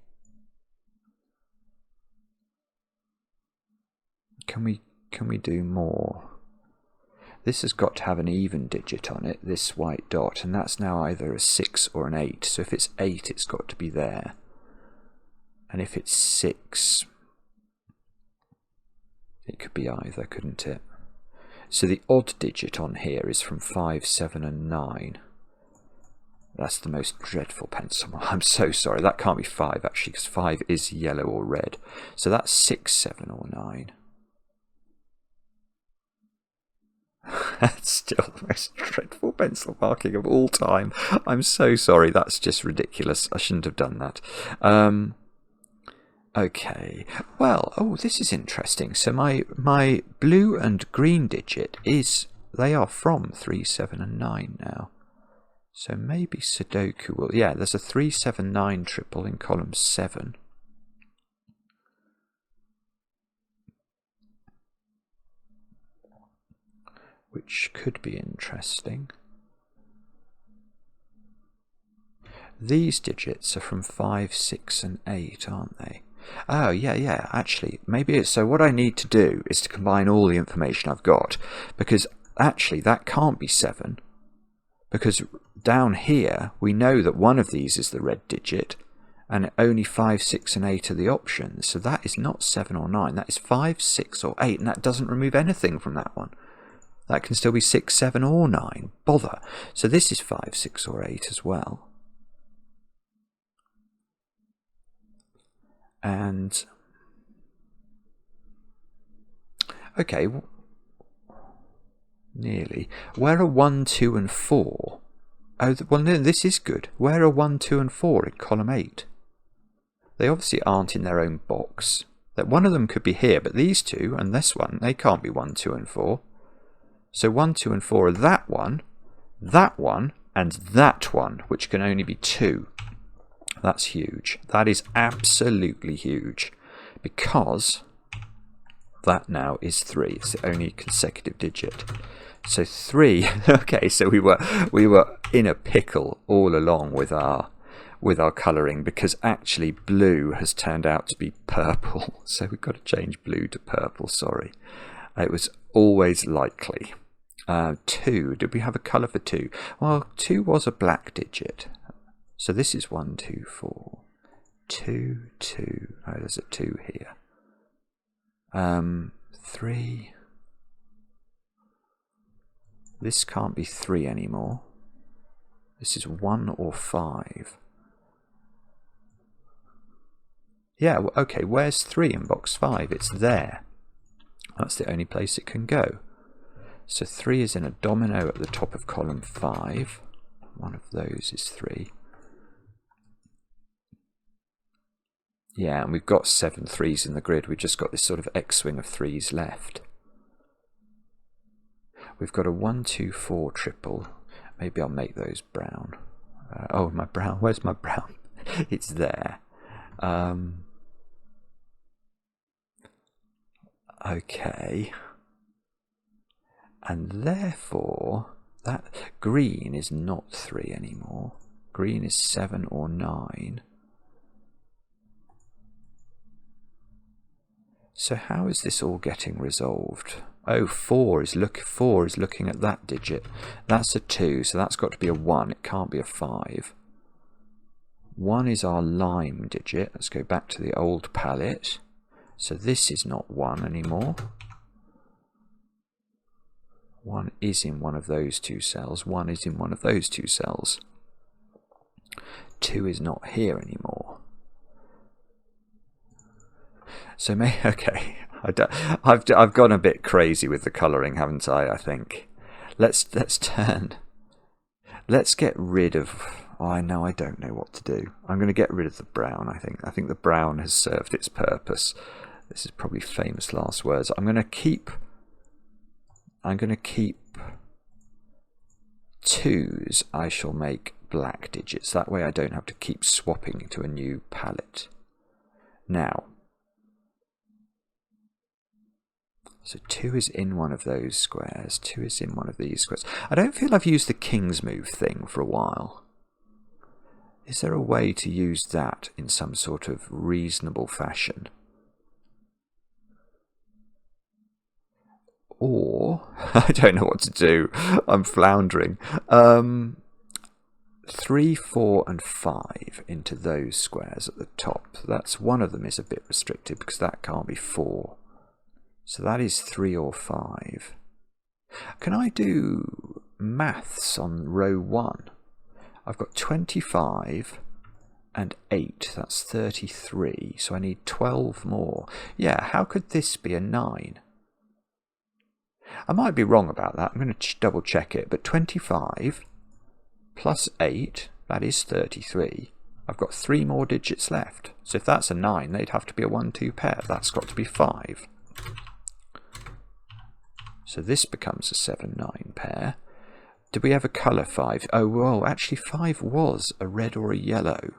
Can we do more? This has got to have an even digit on it, this white dot, and that's now either a 6 or an 8. So if it's 8, it's got to be there. And if it's 6... it could be either, couldn't it? So the odd digit on here is from 5, 7 and 9. That's the most dreadful pencil. I'm so sorry. That can't be 5 actually, because 5 is yellow or red. So that's 6, 7 or 9. That's still the most dreadful pencil marking of all time. I'm so sorry. That's just ridiculous. I shouldn't have done that. Okay, well, this is interesting. So my blue and green digit they are from 3, 7 and 9 now. So maybe Sudoku will, yeah, there's a 3, 7, 9 triple in column 7. Which could be interesting. These digits are from 5, 6 and 8, aren't they? Oh, yeah, actually, maybe it's... So what I need to do is to combine all the information I've got, because actually that can't be 7, because down here we know that one of these is the red digit, and only 5, 6 and 8 are the options, so that is not 7 or 9, that is 5, 6 or 8, and that doesn't remove anything from that one. That can still be 6, 7 or 9, bother. So this is 5, 6 or 8 as well. And okay, nearly. Where are 1, 2 and 4? Oh, well, no, this is good. Where are 1, 2 and 4 in column 8? They obviously aren't in their own box. That one of them could be here, but these two and this one, they can't be 1, 2 and 4. So 1, 2 and 4 are that one, and that one, which can only be 2. That's huge. That is absolutely huge, because that now is 3. It's the only consecutive digit. So 3. Okay, so we were in a pickle all along with our colouring, because actually blue has turned out to be purple. So we've got to change blue to purple. Sorry, it was always likely. 2. Did we have a colour for 2? Well, 2 was a black digit. So this is 1, 2, 4. 2, 2. Oh, there's a 2 here. 3. This can't be 3 anymore. This is 1 or 5. Yeah, well, okay, where's 3 in box 5? It's there. That's the only place it can go. So 3 is in a domino at the top of column 5. One of those is 3. Yeah, and we've got 7 3s in the grid. We've just got this sort of X-wing of 3s left. We've got a 1, 2, 4 triple. Maybe I'll make those brown. Oh, my brown. Where's my brown? It's there. Okay. And therefore, that green is not 3 anymore. Green is 7 or 9. So how is this all getting resolved? Oh, 4 is looking at that digit. That's a 2, so that's got to be a 1. It can't be a 5. 1 is our lime digit. Let's go back to the old palette. So this is not 1 anymore. 1 is in one of those two cells. 1 is in one of those two cells. 2 is not here anymore. So okay, I've gone a bit crazy with the colouring, haven't I? I think. Let's get rid of. Oh, I don't know what to do. I'm going to get rid of the brown. I think the brown has served its purpose. This is probably famous last words. I'm going to keep 2s. I shall make black digits. That way I don't have to keep swapping to a new palette. Now, so 2 is in one of those squares. 2 is in one of these squares. I don't feel I've used the King's Move thing for a while. Is there a way to use that in some sort of reasonable fashion? Or, I don't know what to do. I'm floundering. 3, 4 and 5 into those squares at the top. That's one of them is a bit restricted because that can't be 4. So that is 3 or 5. Can I do maths on row 1? I've got 25 and 8. That's 33. So I need 12 more. Yeah, how could this be a 9? I might be wrong about that. I'm going to double check it. But 25 plus 8, that is 33. I've got 3 more digits left. So if that's a 9, they'd have to be a 1-2 pair. That's got to be 5. So this becomes a 7-9 pair. Did we ever colour 5? Oh, well, actually 5 was a red or a yellow.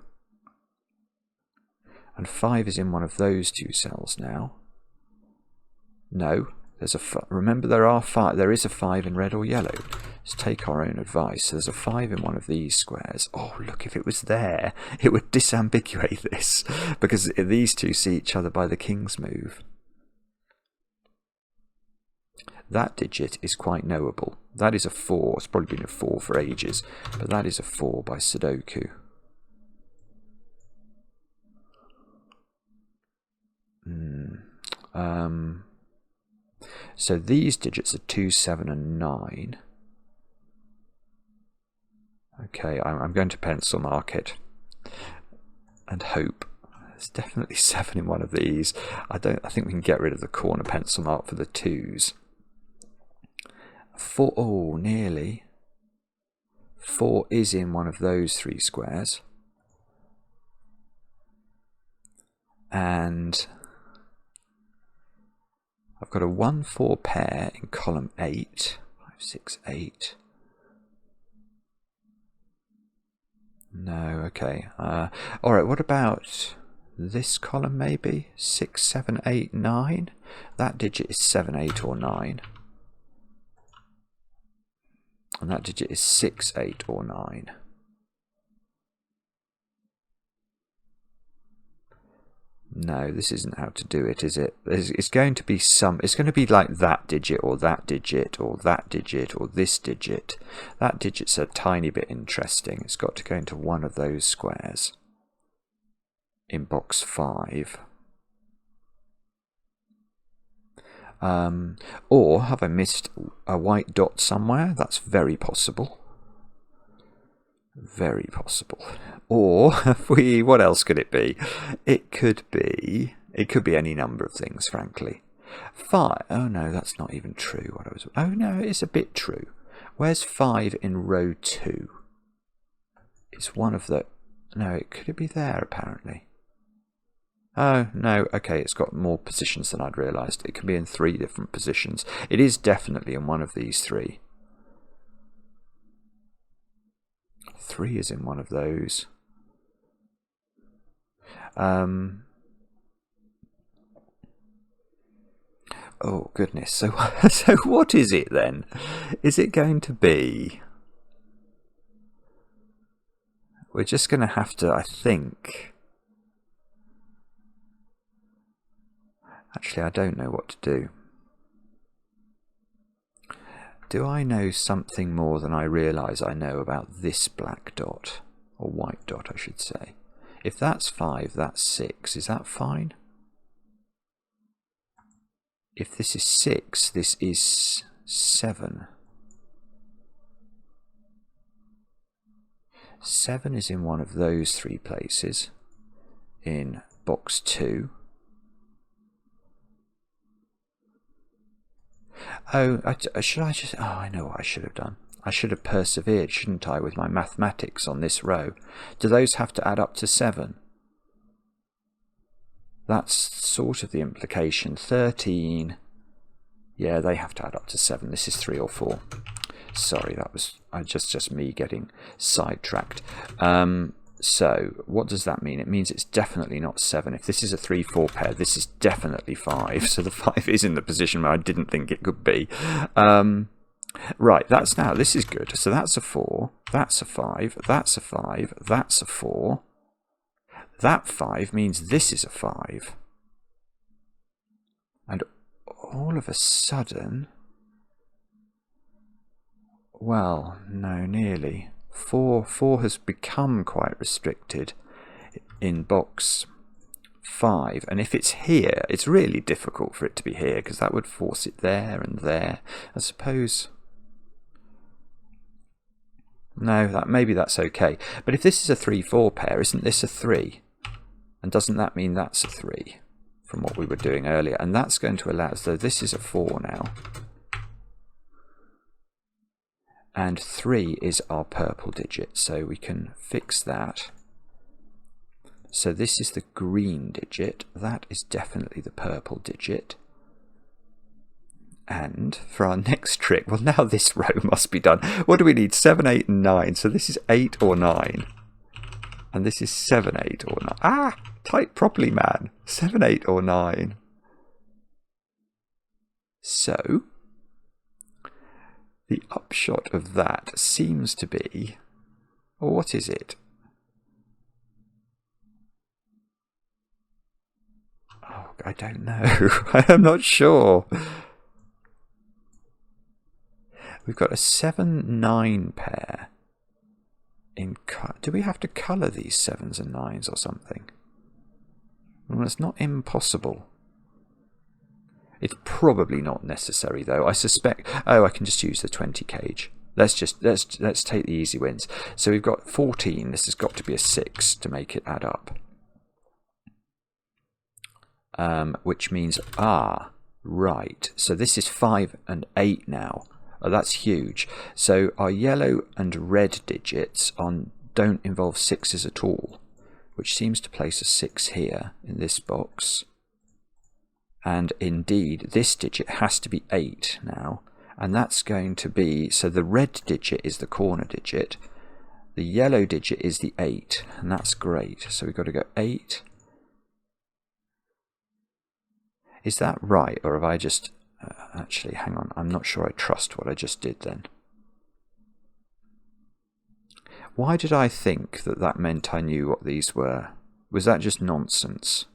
And 5 is in one of those two cells now. No, there's a remember there is a 5 in red or yellow. Let's take our own advice. There's a 5 in one of these squares. Oh, look, if it was there, it would disambiguate this, because these two see each other by the King's Move. That digit is quite knowable. That is a 4. It's probably been a 4 for ages, but that is a 4 by Sudoku. So these digits are 2, 7 and 9. Okay, I'm going to pencil mark it and hope. There's definitely 7 in one of these. I think we can get rid of the corner pencil mark for the 2s. 4, oh, nearly. 4 is in one of those 3 squares. And I've got a 1-4 pair in column 8. 5, 6, 8. No, okay. Alright, what about this column maybe? 6, 7, 8, 9. That digit is 7, 8 or 9. And that digit is 6, 8 or 9. No, this isn't how to do it, is it? It's going to be it's going to be like that digit or that digit or that digit or this digit. That digit's a tiny bit interesting. It's got to go into one of those squares in box 5. Or have I missed a white dot somewhere? That's very possible. Very possible. Or what else could it be? It could be any number of things, frankly. 5. Oh no, that's not even true. Oh no, it's a bit true. Where's 5 in row 2? It's one of the. No, could it be there apparently? Oh, no, okay, it's got more positions than I'd realised. It can be in 3 different positions. It is definitely in one of these 3. 3 is in one of those. Oh, goodness. So what is it then? Is it going to be... We're just going to have to, I think... Actually, I don't know what to do. Do I know something more than I realise I know about this black dot? Or white dot, I should say. If that's 5, that's 6. Is that fine? If this is 6, this is 7. 7 is in one of those 3 places. In box 2. Oh, should I just... Oh, I know what I should have done. I should have persevered, shouldn't I, with my mathematics on this row. Do those have to add up to 7? That's sort of the implication. 13. Yeah, they have to add up to 7. This is 3 or 4. Sorry, that was just me getting sidetracked. So, what does that mean? It means it's definitely not 7. If this is a 3-4 pair, this is definitely 5. So the 5 is in the position where I didn't think it could be. Right, this is good. So that's a 4, that's a 5, that's a 5, that's a 4. That 5 means this is a 5. And all of a sudden... Well, no, nearly. 4 has become quite restricted in box 5. And if it's here, it's really difficult for it to be here, because that would force it there and there. I suppose... No, maybe that's okay. But if this is a 3-4 pair, isn't this a 3? And doesn't that mean that's a 3 from what we were doing earlier? And that's going to allow us, so this is a 4 now. And 3 is our purple digit, so we can fix that. So this is the green digit. That is definitely the purple digit. And for our next trick, well, now this row must be done. What do we need? 7, 8, and 9. So this is 8 or 9. And this is 7, 8, or 9. Ah! Type properly, man. 7, 8, or 9. So, the upshot of that seems to be... Or what is it? Oh, I don't know. I'm not sure. We've got a 7, 9 pair. Do we have to colour these 7s and 9s or something? Well, it's not impossible. It's probably not necessary though. I suspect... Oh, I can just use the 20 cage. Let's take the easy wins. So we've got 14. This has got to be a 6 to make it add up. Which means... Ah, right. So this is 5 and 8 now. Oh, that's huge. So our yellow and red digits don't involve 6s at all, which seems to place a 6 here in this box. And indeed, this digit has to be 8 now. And that's going to be... So the red digit is the corner digit. The yellow digit is the 8. And that's great. So we've got to go 8. Is that right? Or have I just... actually, hang on. I'm not sure I trust what I just did then. Why did I think that that meant I knew what these were? Was that just nonsense?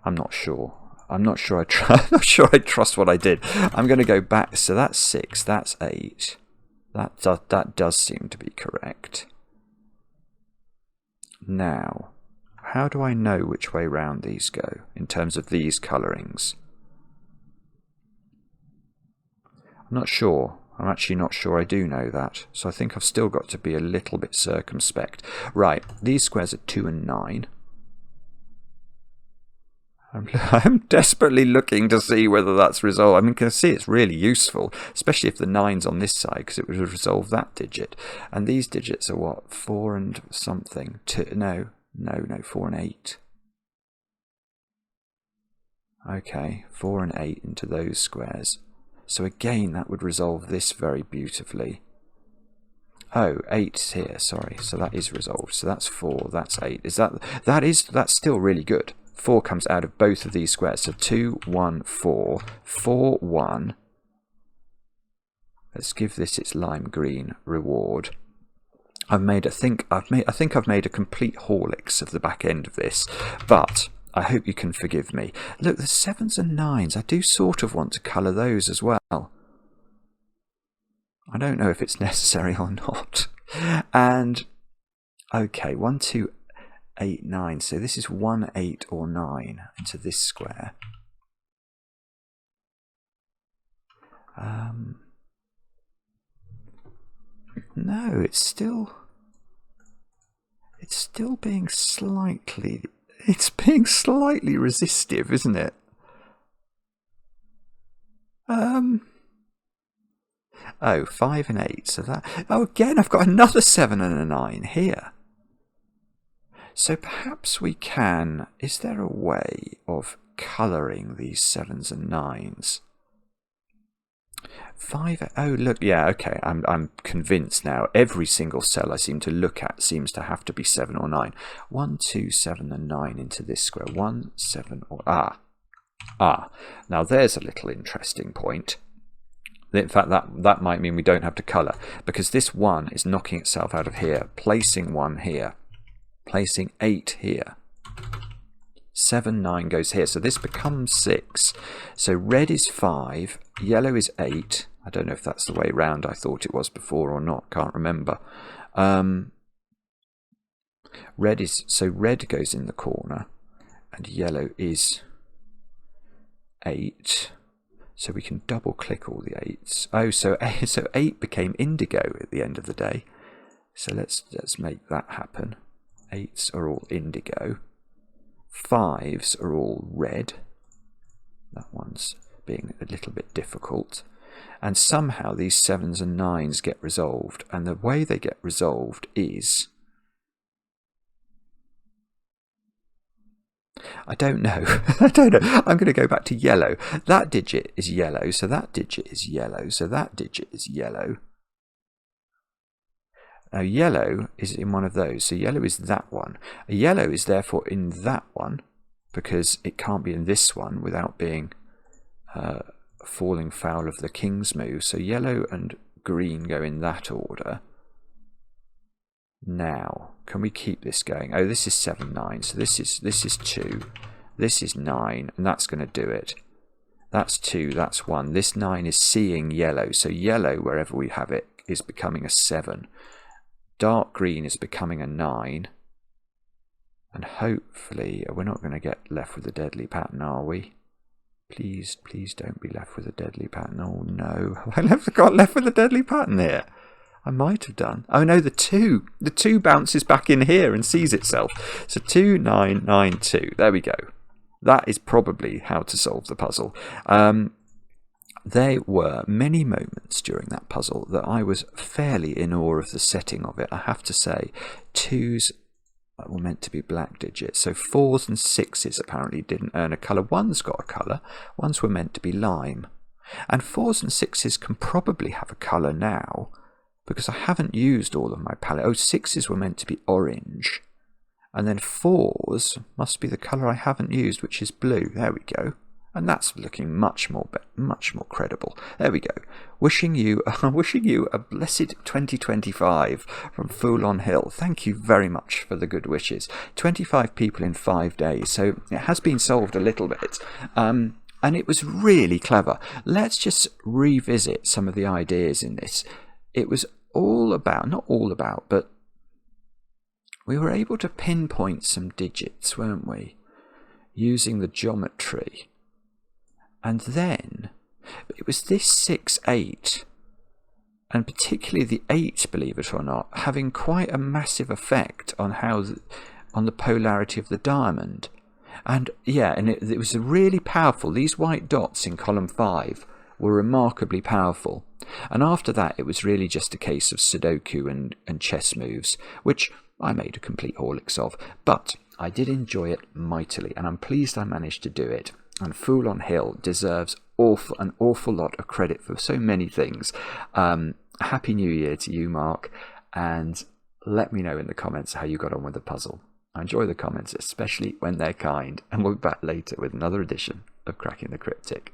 I'm not sure. I'm not sure I trust what I did. I'm going to go back. So that's 6. That's 8. That does seem to be correct. Now... How do I know which way round these go in terms of these colourings? I'm not sure. I'm actually not sure I do know that. So I think I've still got to be a little bit circumspect. Right, these squares are 2 and 9. I'm desperately looking to see whether that's resolved. I mean, you can see it's really useful, especially if the 9's on this side, because it would resolve that digit. And these digits are what? 4 and something. 2, no, 4 and 8. Okay, 4 and 8 into those squares. So again, that would resolve this very beautifully. Oh, 8's here, sorry. So that is resolved. So that's 4, that's 8. That's still really good. 4 comes out of both of these squares. So 2, 1, 4, 4, 1. Let's give this its lime green reward. I think I've made a complete Horlicks of the back end of this, but I hope you can forgive me. Look, the 7s and 9s, I do sort of want to colour those as well. I don't know if it's necessary or not. And okay, 1, 2, 8, 9. So this is 1, 8, or 9 into this square. No, it's still being slightly. It's being slightly resistive, isn't it? Oh, 5 and 8. So that. Oh, again, I've got another 7 and a 9 here. So perhaps we can. Is there a way of colouring these 7s and 9s? 5. Oh, look. Yeah. Okay. I'm convinced now. Every single cell I seem to look at seems to have to be 7 or 9. 1, 2, 7, and 9 into this square. 1, 7, or Now there's a little interesting point. In fact, that might mean we don't have to colour, because this 1 is knocking itself out of here, placing 1 here, placing 8 here. 7, 9 goes here, so this becomes 6. So red is 5, yellow is 8. I don't know if that's the way round I thought it was before or not, can't remember. Red goes in the corner, and yellow is 8. So we can double click all the 8s. Oh, so 8 became indigo at the end of the day. So let's make that happen. 8s are all indigo. 5s are all red. That one's being a little bit difficult. And somehow these 7s and 9s get resolved. And the way they get resolved is... I don't know. I don't know. I'm going to go back to yellow. That digit is yellow, so that digit is yellow, so that digit is yellow. Now yellow is in one of those, so yellow is that one. A yellow is therefore in that one, because it can't be in this one without being falling foul of the king's move. So yellow and green go in that order. Now, can we keep this going? Oh, this is 7, 9, so this is 2. This is 9, and that's going to do it. That's 2, that's 1. This 9 is seeing yellow, so yellow, wherever we have it, is becoming a 7. Dark green is becoming a 9. And hopefully, we're not going to get left with a deadly pattern, are we? Please, please don't be left with a deadly pattern. Oh no, have I got left with a deadly pattern here? I might have done. Oh no, the 2 bounces back in here and sees itself. So 2, 9, 9, 2. There we go. That is probably how to solve the puzzle. There were many moments during that puzzle that I was fairly in awe of the setting of it. I have to say, 2s were meant to be black digits. So 4s and 6s apparently didn't earn a colour. 1's got a colour. 1s were meant to be lime. And 4s and 6s can probably have a colour now, because I haven't used all of my palette. Oh, 6s were meant to be orange. And then 4s must be the colour I haven't used, which is blue. There we go. And that's looking much more credible. There we go. Wishing you a blessed 2025 from Fool on Hill. Thank you very much for the good wishes. 25 people in 5 days. So it has been solved a little bit. And it was really clever. Let's just revisit some of the ideas in this. It was all about, not all about, but we were able to pinpoint some digits, weren't we? Using the geometry. And then it was this 6, 8, and particularly the 8, believe it or not, having quite a massive effect on on the polarity of the diamond. And yeah, and it was really powerful. These white dots in column 5 were remarkably powerful. And after that, it was really just a case of Sudoku and chess moves, which I made a complete horlicks of. But I did enjoy it mightily, and I'm pleased I managed to do it. And Fool on Hill deserves an awful lot of credit for so many things. Happy New Year to you, Mark, and let me know in the comments how you got on with the puzzle. I enjoy the comments, especially when they're kind, and we'll be back later with another edition of Cracking the Cryptic.